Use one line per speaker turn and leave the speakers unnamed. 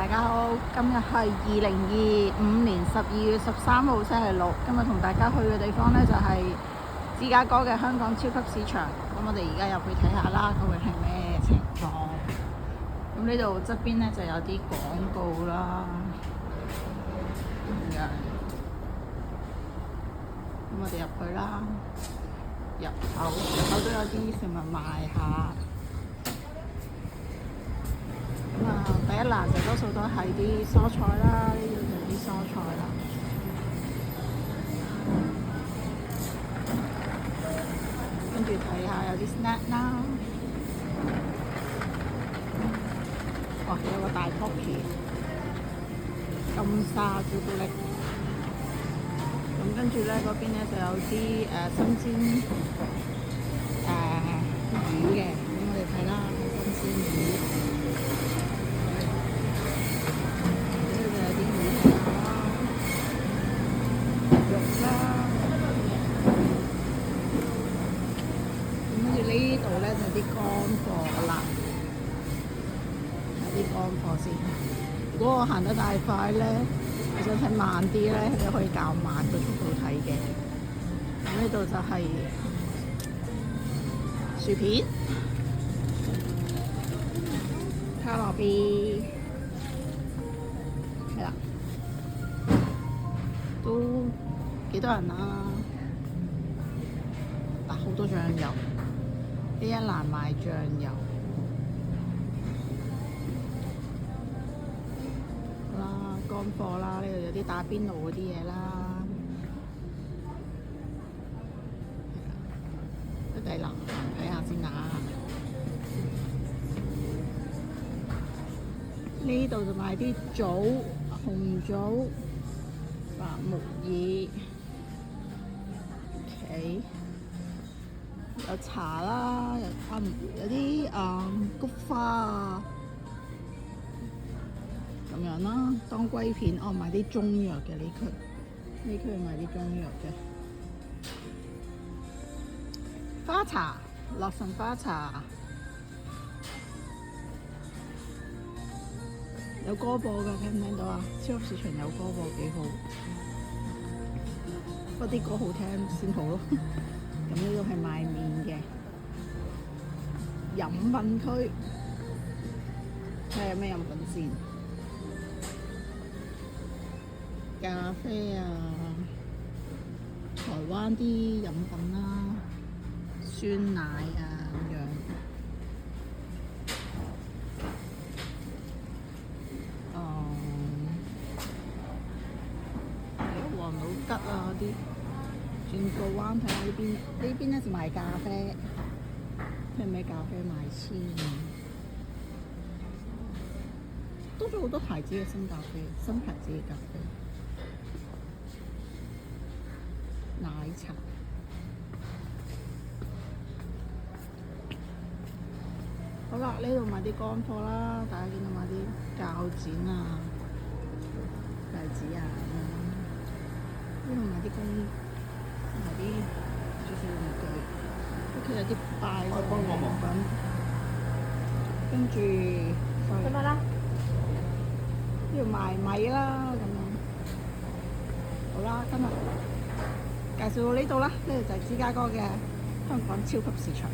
大家好，今日係2025年12月13號星期六。今日同大家去嘅地方呢，就係芝加哥嘅香港超級市場。咁我哋而家入去睇下啦，究竟係咩情況？咁呢度側邊呢，就有啲廣告啦，咁樣。咁我哋入去啦，入口都有啲食物賣下。第一欄就多數都係啲蔬菜啦，呢度就係啲蔬菜啦。跟住睇下有啲 snack 啦。哦，有個大 cookie 金沙朱古力。咁跟住咧嗰邊咧就有啲新鮮魚嘅，咁我哋睇啦，新鮮魚。呢度咧就啲乾貨啦，有啲乾貨先。如果我行得太快咧，你想睇慢啲咧，你可以較慢個速度睇嘅。咁呢度就係薯片、卡樂 B， 係啦，都幾多人啊？嗱，好多醬油。呢一欄賣醬油，啦乾貨啦，呢度有啲打邊爐嗰啲嘢啦。第欄睇下先啊！呢度就賣啲棗、紅棗、白木耳。OK。有茶啦，有啲菊花啊，咁樣啦，當歸片。哦，賣啲中藥嘅呢區賣啲中藥嘅花茶，樂神花茶，有歌播㗎，聽唔聽到啊？超級市場有歌播幾好，不過啲歌好聽先好咯。咁呢度係賣麵嘅飲品區，睇下有咩飲品先。咖啡啊，台灣啲飲品啦，酸奶啊咁樣。有王老吉啊啲。轉個彎睇下呢邊，呢邊咧就賣咖啡，睇下咩咖啡賣先。多咗好多牌子嘅新咖啡，新牌子嘅咖啡，奶茶。好啦，呢度賣啲乾貨啦，大家見到買啲鉸剪啊、戒指啊咁樣。呢度買啲有啲小小玩具，屋企有啲拜嘅用品，跟住做咩啦？呢度賣米啦咁樣。好啦，今日介紹到呢度啦，呢度就係芝加哥嘅香港超級市場。